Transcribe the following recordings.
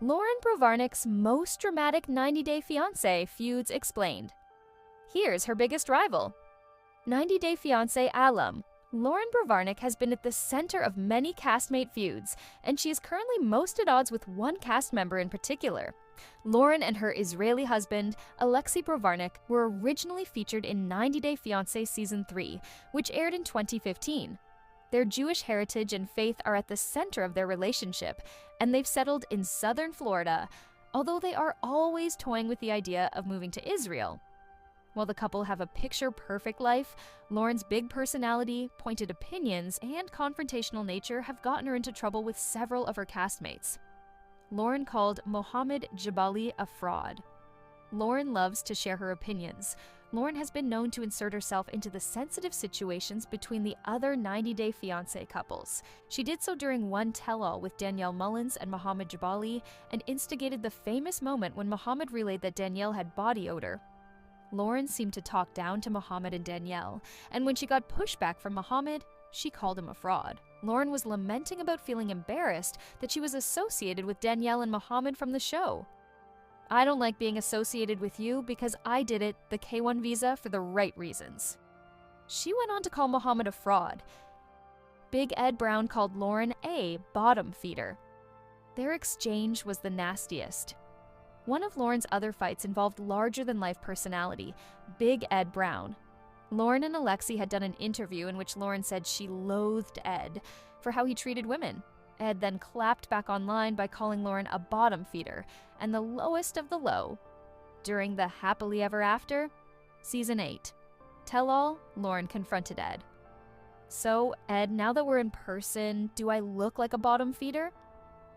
Loren Brovarnik's most dramatic 90-Day Fiancé feuds explained. Here's her biggest rival. 90-Day Fiancé alum. Loren Brovarnik has been at the center of many castmate feuds, and she is currently most at odds with one cast member in particular. Loren and her Israeli husband, Alexei Brovarnik, were originally featured in 90-Day Fiancé Season 3, which aired in 2015. Their Jewish heritage and faith are at the center of their relationship, and they've settled in southern Florida, although they are always toying with the idea of moving to Israel. While the couple have a picture-perfect life, Loren's big personality, pointed opinions, and confrontational nature have gotten her into trouble with several of her castmates. Loren called Mohamed Jbali a fraud. Loren loves to share her opinions. Loren has been known to insert herself into the sensitive situations between the other 90-Day Fiancé couples. She did so during one tell-all with Danielle Mullins and Mohamed Jbali, and instigated the famous moment when Mohamed relayed that Danielle had body odor. Loren seemed to talk down to Mohamed and Danielle, and when she got pushback from Mohamed, she called him a fraud. Loren was lamenting about feeling embarrassed that she was associated with Danielle and Mohamed from the show. "I don't like being associated with you because I did it, the K-1 visa, for the right reasons." She went on to call Mohamed a fraud. Big Ed Brown called Loren a bottom feeder. Their exchange was the nastiest. One of Loren's other fights involved larger-than-life personality, Big Ed Brown. Loren and Alexei had done an interview in which Loren said she loathed Ed for how he treated women. Ed then clapped back online by calling Loren a bottom feeder and the lowest of the low. During the Happily Ever After, Season 8, tell-all, Loren confronted Ed. "So, Ed, now that we're in person, do I look like a bottom feeder?"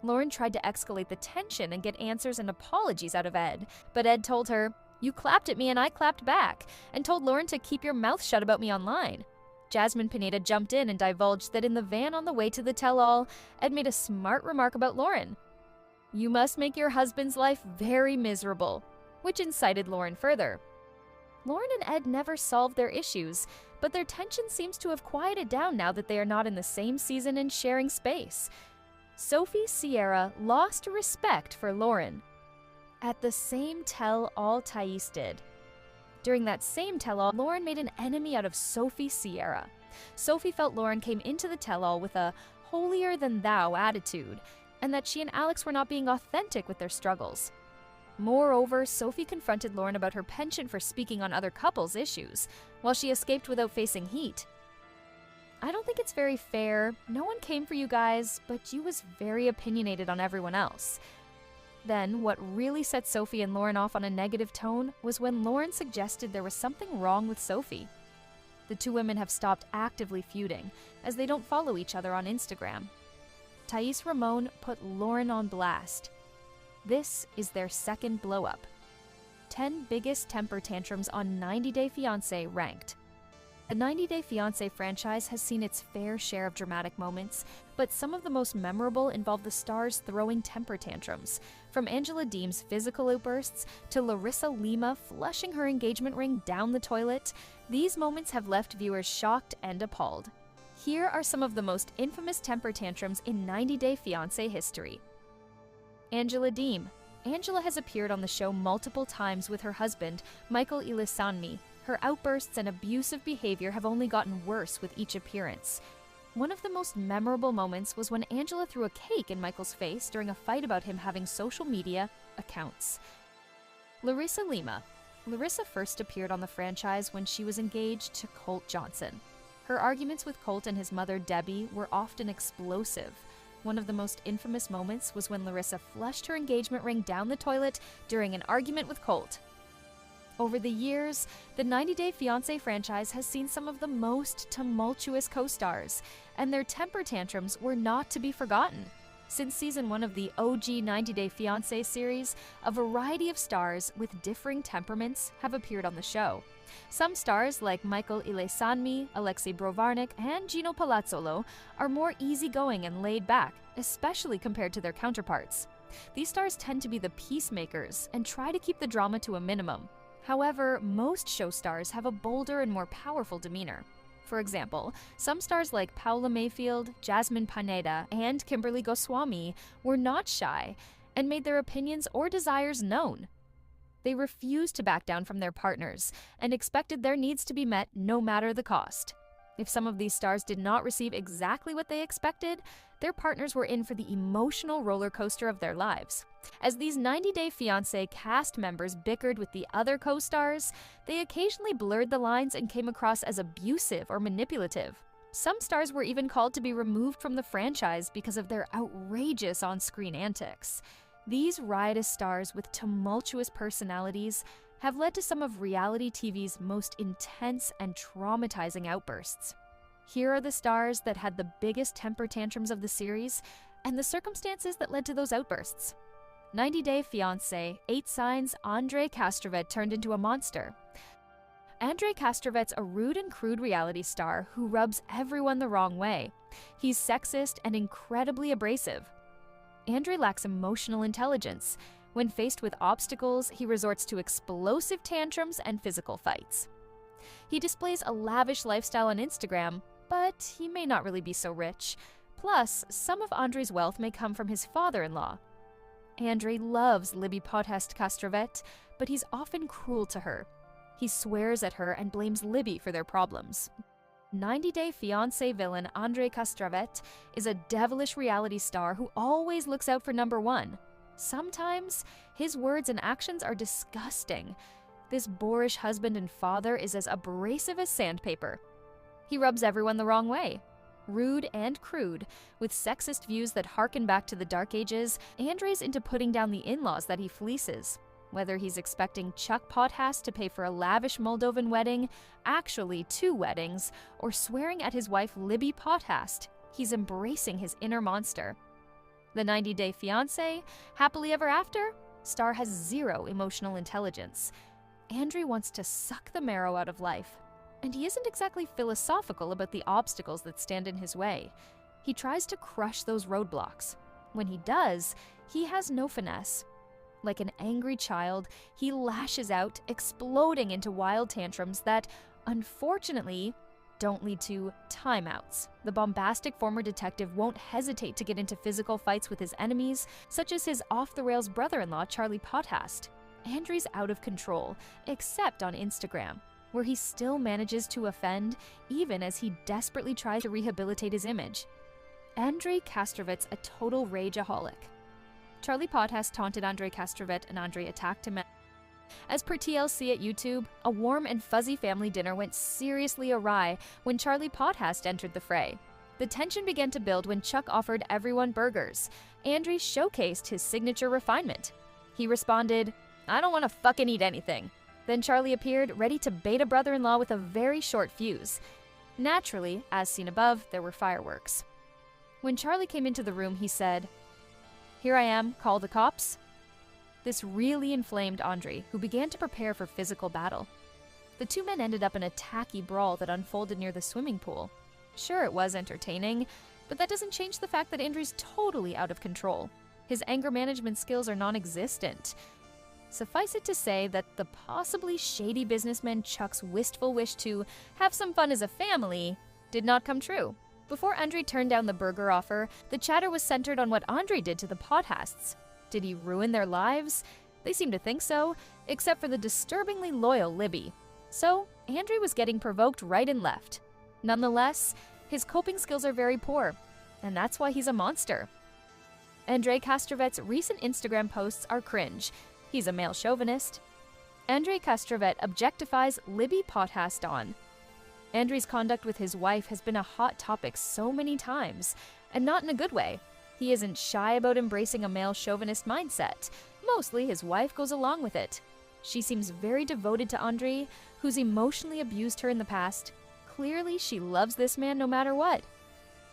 Loren tried to escalate the tension and get answers and apologies out of Ed, but Ed told her, "You clapped at me and I clapped back," and told Loren to keep your mouth shut about me online. Jasmine Pineda jumped in and divulged that in the van on the way to the tell-all, Ed made a smart remark about Loren. "You must make your husband's life very miserable," which incited Loren further. Loren and Ed never solved their issues, but their tension seems to have quieted down now that they are not in the same season and sharing space. Sophie Sierra lost respect for Loren. At the same tell-all Thaís did. During that same tell-all, Loren made an enemy out of Sophie Sierra. Sophie felt Loren came into the tell-all with a holier-than-thou attitude, and that she and Alex were not being authentic with their struggles. Moreover, Sophie confronted Loren about her penchant for speaking on other couples' issues, while she escaped without facing heat. "I don't think it's very fair. No one came for you guys, but you was very opinionated on everyone else." Then, what really set Sophie and Loren off on a negative tone was when Loren suggested there was something wrong with Sophie. The two women have stopped actively feuding, as they don't follow each other on Instagram. Thaís Ramone put Loren on blast. This is their second blow-up. 10 biggest temper tantrums on 90-Day Fiancé ranked. The 90-Day Fiancé franchise has seen its fair share of dramatic moments, but some of the most memorable involve the stars throwing temper tantrums, from Angela Deem's physical outbursts to Larissa Lima flushing her engagement ring down the toilet. These moments have left viewers shocked and appalled. Here are some of the most infamous temper tantrums in 90-Day Fiancé history. Angela Deem. Angela has appeared on the show multiple times with her husband, Michael Ilisanmi. Her outbursts and abusive behavior have only gotten worse with each appearance. One of the most memorable moments was when Angela threw a cake in Michael's face during a fight about him having social media accounts. Larissa Lima. Larissa first appeared on the franchise when she was engaged to Colt Johnson. Her arguments with Colt and his mother, Debbie, were often explosive. One of the most infamous moments was when Larissa flushed her engagement ring down the toilet during an argument with Colt. Over the years, the 90-Day Fiancé franchise has seen some of the most tumultuous co-stars, and their temper tantrums were not to be forgotten. Since season 1 of the OG 90-Day Fiancé series, a variety of stars with differing temperaments have appeared on the show. Some stars, like Michael Ilisanmi, Alexei Brovarnik, and Gino Palazzolo, are more easygoing and laid back, especially compared to their counterparts. These stars tend to be the peacemakers and try to keep the drama to a minimum. However, most show stars have a bolder and more powerful demeanor. For example, some stars like Paula Mayfield, Jasmine Pineda, and Kimberly Goswami were not shy, and made their opinions or desires known. They refused to back down from their partners and expected their needs to be met no matter the cost. If some of these stars did not receive exactly what they expected, their partners were in for the emotional roller coaster of their lives. As these 90-Day Fiancé cast members bickered with the other co-stars, they occasionally blurred the lines and came across as abusive or manipulative. Some stars were even called to be removed from the franchise because of their outrageous on-screen antics. These riotous stars with tumultuous personalities have led to some of reality TV's most intense and traumatizing outbursts. Here are the stars that had the biggest temper tantrums of the series and the circumstances that led to those outbursts. 90-Day Fiancé, 8 signs Andrei Castravet turned into a monster. Andrei Castravet's a rude and crude reality star who rubs everyone the wrong way. He's sexist and incredibly abrasive. Andrei lacks emotional intelligence. When faced with obstacles, he resorts to explosive tantrums and physical fights. He displays a lavish lifestyle on Instagram, but he may not really be so rich. Plus, some of Andrei's wealth may come from his father-in-law. Andrei loves Libby Podest Castravet, but he's often cruel to her. He swears at her and blames Libby for their problems. 90-Day Fiancé villain Andrei Castravet is a devilish reality star who always looks out for number one. Sometimes, his words and actions are disgusting. This boorish husband and father is as abrasive as sandpaper. He rubs everyone the wrong way. Rude and crude, with sexist views that harken back to the Dark Ages, Andrei's into putting down the in-laws that he fleeces. Whether he's expecting Chuck Podhast to pay for a lavish Moldovan wedding, actually 2 weddings, or swearing at his wife Libby Podhast, he's embracing his inner monster. The 90-Day Fiancé, happily ever after, star has 0 emotional intelligence. Andrei wants to suck the marrow out of life, and he isn't exactly philosophical about the obstacles that stand in his way. He tries to crush those roadblocks. When he does, he has no finesse. Like an angry child, he lashes out, exploding into wild tantrums that, unfortunately, don't lead to timeouts. The bombastic former detective won't hesitate to get into physical fights with his enemies, such as his off-the-rails brother-in-law, Charlie Podhast. Andrei's out of control, except on Instagram, where he still manages to offend, even as he desperately tries to rehabilitate his image. Andrei Castravet's a total rageaholic. Charlie Podhast taunted Andrei Castravet and Andrei attacked him. As per TLC at YouTube, a warm and fuzzy family dinner went seriously awry when Charlie Podhast entered the fray. The tension began to build when Chuck offered everyone burgers. Andrei showcased his signature refinement. He responded, "I don't want to fucking eat anything." Then Charlie appeared, ready to bait a brother-in-law with a very short fuse. Naturally, as seen above, there were fireworks. When Charlie came into the room, he said, "Here I am, call the cops." This really inflamed Andrei, who began to prepare for physical battle. The 2 men ended up in a tacky brawl that unfolded near the swimming pool. Sure, it was entertaining, but that doesn't change the fact that Andrei's totally out of control. His anger management skills are non-existent. Suffice it to say that the possibly shady businessman Chuck's wistful wish to have some fun as a family did not come true. Before Andrei turned down the burger offer, the chatter was centered on what Andrei did to the Podhasts. Did he ruin their lives? They seemed to think so, except for the disturbingly loyal Libby. So, Andrei was getting provoked right and left. Nonetheless, his coping skills are very poor, and that's why he's a monster. Andrei Castravet's recent Instagram posts are cringe. He's a male chauvinist. Andrei Castravet objectifies Libby Podhast on. Andrei's conduct with his wife has been a hot topic so many times, and not in a good way. He isn't shy about embracing a male chauvinist mindset. Mostly his wife goes along with it. She seems very devoted to Andrei, who's emotionally abused her in the past. Clearly, she loves this man no matter what.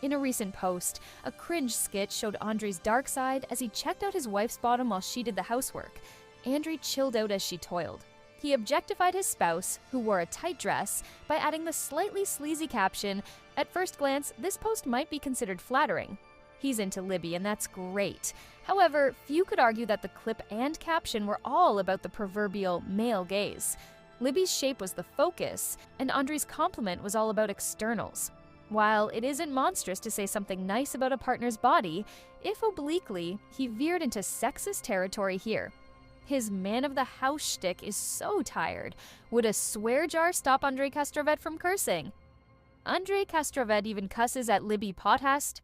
In a recent post, a cringe skit showed Andrei's dark side as he checked out his wife's bottom while she did the housework. Andrei chilled out as she toiled. He objectified his spouse, who wore a tight dress, by adding the slightly sleazy caption, "At first glance, this post might be considered flattering." He's into Libby, and that's great. However, few could argue that the clip and caption were all about the proverbial male gaze. Libby's shape was the focus, and Andrei's compliment was all about externals. While it isn't monstrous to say something nice about a partner's body, if obliquely, he veered into sexist territory here. His man-of-the-house shtick is so tired. Would a swear jar stop Andrei Castravet from cursing? Andrei Castravet even cusses at Libby Pothast.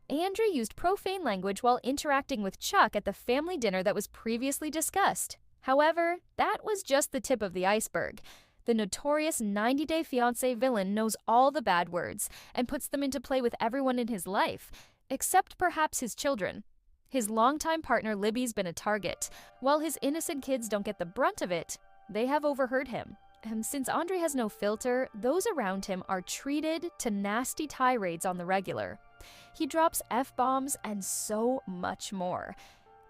Andrei used profane language while interacting with Chuck at the family dinner that was previously discussed. However, that was just the tip of the iceberg. The notorious 90-Day Fiancé villain knows all the bad words and puts them into play with everyone in his life, except perhaps his children. His longtime partner Libby's been a target. While his innocent kids don't get the brunt of it, they have overheard him. And since Andrei has no filter, those around him are treated to nasty tirades on the regular. He drops F-bombs and so much more.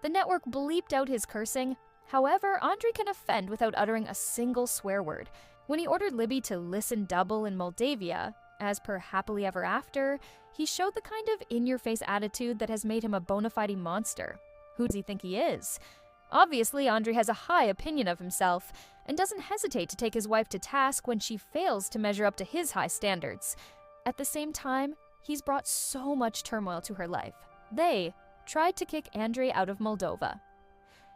The network bleeped out his cursing. However, Andrei can offend without uttering a single swear word. When he ordered Libby to listen double in Moldavia, as per Happily Ever After, he showed the kind of in-your-face attitude that has made him a bona fide monster. Who does he think he is? Obviously, Andrei has a high opinion of himself and doesn't hesitate to take his wife to task when she fails to measure up to his high standards. At the same time, he's brought so much turmoil to her life. They tried to kick Andrei out of Moldova.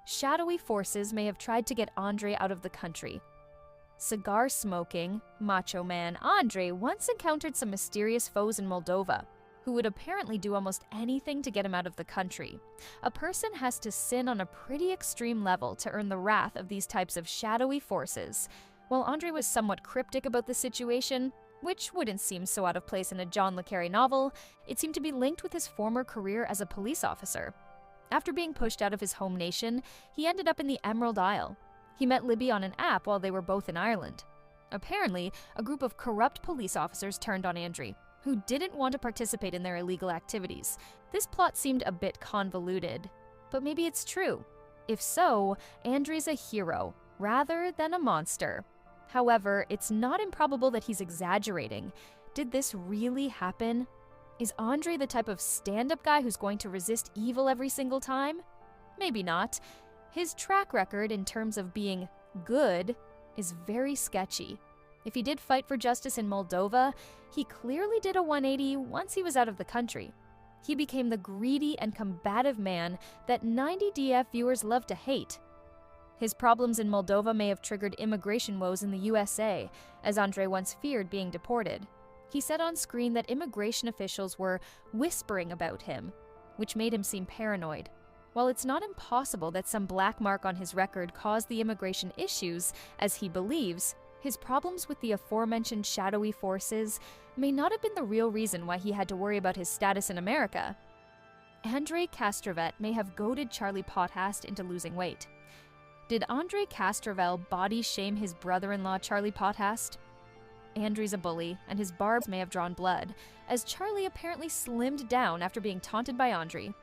Shadowy forces may have tried to get Andrei out of the country. Cigar-smoking, macho man Andrei once encountered some mysterious foes in Moldova, who would apparently do almost anything to get him out of the country. A person has to sin on a pretty extreme level to earn the wrath of these types of shadowy forces. While Andrei was somewhat cryptic about the situation, which wouldn't seem so out of place in a John le Carré novel, it seemed to be linked with his former career as a police officer. After being pushed out of his home nation, he ended up in the Emerald Isle. He met Libby on an app while they were both in Ireland. Apparently, a group of corrupt police officers turned on Andrei, who didn't want to participate in their illegal activities. This plot seemed a bit convoluted, but maybe it's true. If so, Andrei's a hero, rather than a monster. However, it's not improbable that he's exaggerating. Did this really happen? Is Andrei the type of stand-up guy who's going to resist evil every single time? Maybe not. His track record in terms of being good is very sketchy. If he did fight for justice in Moldova, he clearly did a 180 once he was out of the country. He became the greedy and combative man that 90DF viewers love to hate. His problems in Moldova may have triggered immigration woes in the USA, as Andrei once feared being deported. He said on screen that immigration officials were whispering about him, which made him seem paranoid. While it's not impossible that some black mark on his record caused the immigration issues, as he believes, his problems with the aforementioned shadowy forces may not have been the real reason why he had to worry about his status in America. Andrei Castravet may have goaded Charlie Pothast into losing weight. Did Andrei Castravet body shame his brother-in-law Charlie Pothast? Andrei's a bully, and his barbs may have drawn blood, as Charlie apparently slimmed down after being taunted by Andrei.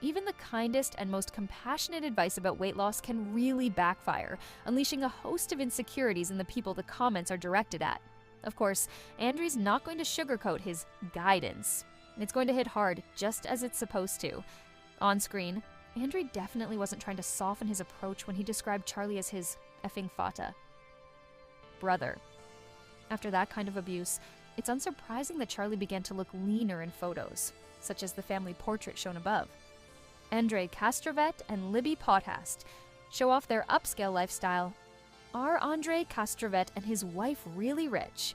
Even the kindest and most compassionate advice about weight loss can really backfire, unleashing a host of insecurities in the people the comments are directed at. Of course, Andrei's not going to sugarcoat his guidance. It's going to hit hard, just as it's supposed to. On screen, Andrei definitely wasn't trying to soften his approach when he described Charlie as his effing fata brother. After that kind of abuse, it's unsurprising that Charlie began to look leaner in photos, such as the family portrait shown above. Andrei Castravet and Libby Pothast show off their upscale lifestyle. Are Andrei Castravet and his wife really rich?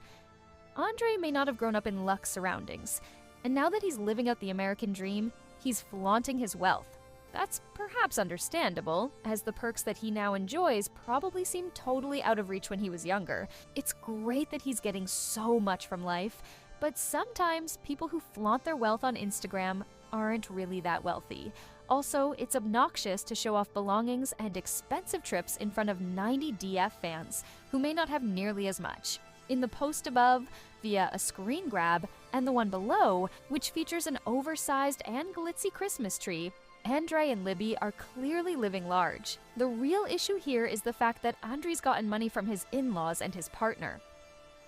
Andrei may not have grown up in luxe surroundings, and now that he's living out the American dream, he's flaunting his wealth. That's perhaps understandable, as the perks that he now enjoys probably seemed totally out of reach when he was younger. It's great that he's getting so much from life, but sometimes people who flaunt their wealth on Instagram aren't really that wealthy. Also, it's obnoxious to show off belongings and expensive trips in front of 90DF fans, who may not have nearly as much. In the post above, via a screen grab, and the one below, which features an oversized and glitzy Christmas tree, Andrei and Libby are clearly living large. The real issue here is the fact that Andrei's gotten money from his in-laws and his partner.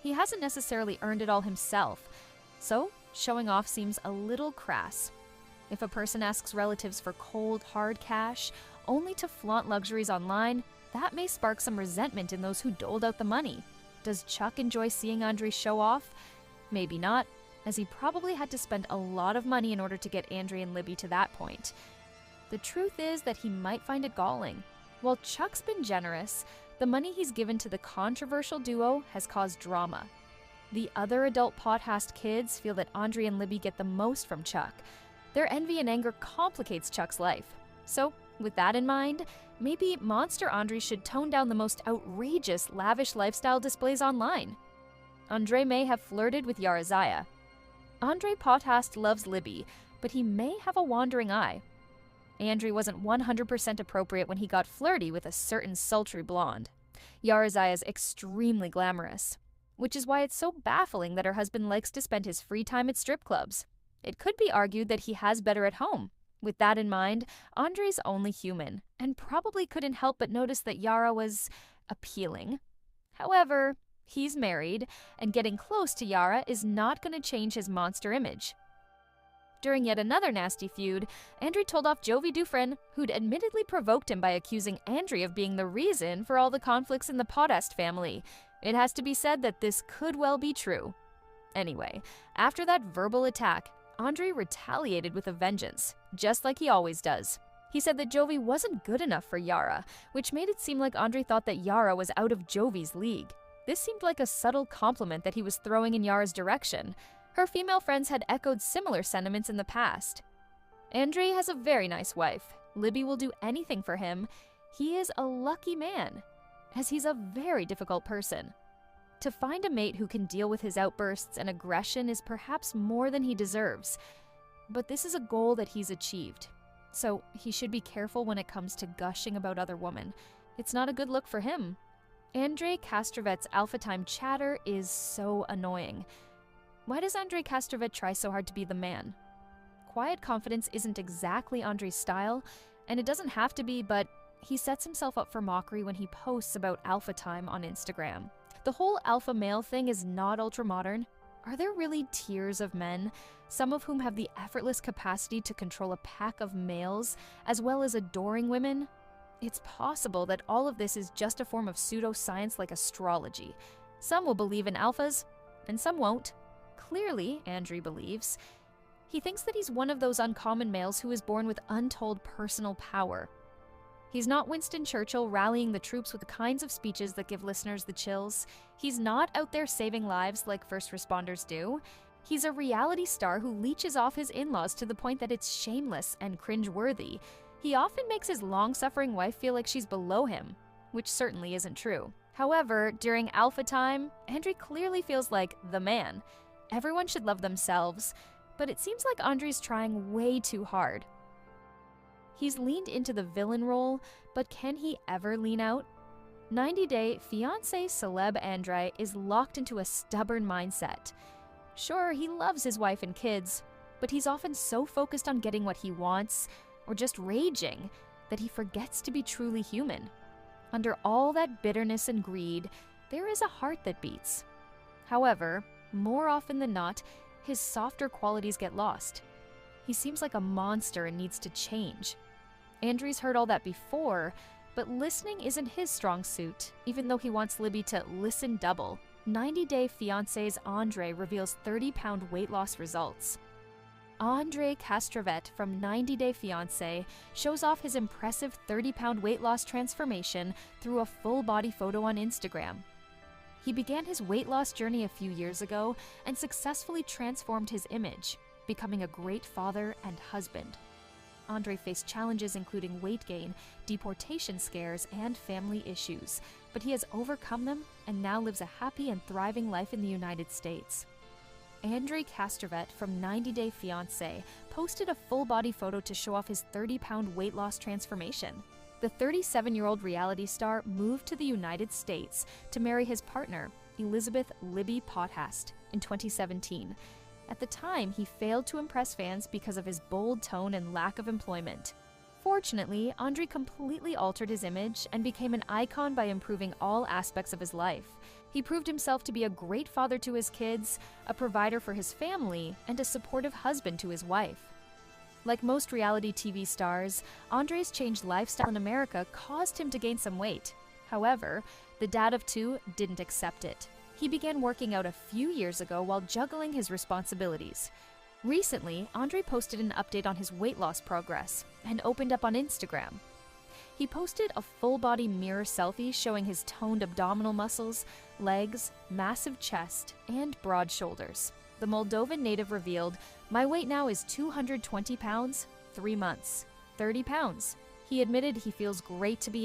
He hasn't necessarily earned it all himself, so showing off seems a little crass. If a person asks relatives for cold, hard cash, only to flaunt luxuries online, that may spark some resentment in those who doled out the money. Does Chuck enjoy seeing Andrei show off? Maybe not. as he probably had to spend a lot of money in order to get Andrei and Libby to that point. The truth is that he might find it galling. While Chuck's been generous, the money he's given to the controversial duo has caused drama. The other adult pot-housed kids feel that Andrei and Libby get the most from Chuck. Their envy and anger complicates Chuck's life. So, with that in mind, maybe Monster Andrei should tone down the most outrageous, lavish lifestyle displays online. Andrei may have flirted with Yarazaya. Andrei pot-housed loves Libby, but he may have a wandering eye. Andrei wasn't 100% appropriate when he got flirty with a certain sultry blonde. Yarazaya's extremely glamorous, which is why it's so baffling that her husband likes to spend his free time at strip clubs. It could be argued that he has better at home. With that in mind, Andrei's only human, and probably couldn't help but notice that Yara was appealing. However, he's married, and getting close to Yara is not going to change his monster image. During yet another nasty feud, Andrei told off Jovi Dufresne, who'd admittedly provoked him by accusing Andrei of being the reason for all the conflicts in the Podest family. It has to be said that this could well be true. Anyway, after that verbal attack, Andrei retaliated with a vengeance, just like he always does. He said that Jovi wasn't good enough for Yara, which made it seem like Andrei thought that Yara was out of Jovi's league. This seemed like a subtle compliment that he was throwing in Yara's direction. Her female friends had echoed similar sentiments in the past. Andrei has a very nice wife. Libby will do anything for him. He is a lucky man, as he's a very difficult person. To find a mate who can deal with his outbursts and aggression is perhaps more than he deserves. But this is a goal that he's achieved. So he should be careful when it comes to gushing about other women. It's not a good look for him. Andrei Castravet's alpha time chatter is so annoying. Why does Andrei Castravet try so hard to be the man? Quiet confidence isn't exactly Andrei's style, and it doesn't have to be, but he sets himself up for mockery when he posts about alpha time on Instagram. The whole alpha male thing is not ultra-modern. Are there really tiers of men, some of whom have the effortless capacity to control a pack of males, as well as adoring women? It's possible that all of this is just a form of pseudoscience like astrology. Some will believe in alphas, and some won't. Clearly, Andrei believes. He thinks that he's one of those uncommon males who is born with untold personal power. He's not Winston Churchill rallying the troops with the kinds of speeches that give listeners the chills. He's not out there saving lives like first responders do. He's a reality star who leeches off his in-laws to the point that it's shameless and cringe-worthy. He often makes his long-suffering wife feel like she's below him, which certainly isn't true. However, during alpha time, Andrei clearly feels like the man. Everyone should love themselves, but it seems like Andrei's trying way too hard. He's leaned into the villain role, but can he ever lean out? 90-day fiancé celeb Andrei is locked into a stubborn mindset. Sure, he loves his wife and kids, but he's often so focused on getting what he wants, or just raging, that he forgets to be truly human. Under all that bitterness and greed, there is a heart that beats. However, more often than not, his softer qualities get lost. He seems like a monster and needs to change. Andrei's heard all that before, but listening isn't his strong suit, even though he wants Libby to listen double. 90-day fiancé's Andrei reveals 30-pound weight loss results. Andrei Castravet from 90-day fiancé shows off his impressive 30-pound weight loss transformation through a full-body photo on Instagram. He began his weight loss journey a few years ago and successfully transformed his image, becoming a great father and husband. Andrei faced challenges including weight gain, deportation scares, and family issues, but he has overcome them and now lives a happy and thriving life in the United States. Andrei Castravet from 90-day fiancé posted a full-body photo to show off his 30-pound weight loss transformation. The 37-year-old reality star moved to the United States to marry his partner, Elizabeth Libby Pothast, in 2017. At the time, he failed to impress fans because of his bold tone and lack of employment. Fortunately, Andrei completely altered his image and became an icon by improving all aspects of his life. He proved himself to be a great father to his kids, a provider for his family, and a supportive husband to his wife. Like most reality TV stars, Andrei's changed lifestyle in America caused him to gain some weight. However, the dad of two didn't accept it. He began working out a few years ago while juggling his responsibilities. Recently, Andrei posted an update on his weight loss progress and opened up on Instagram. He posted a full-body mirror selfie showing his toned abdominal muscles, legs, massive chest, and broad shoulders. The Moldovan native revealed, "My weight now is 220 pounds, 3 months, 30 pounds. He admitted he feels great to be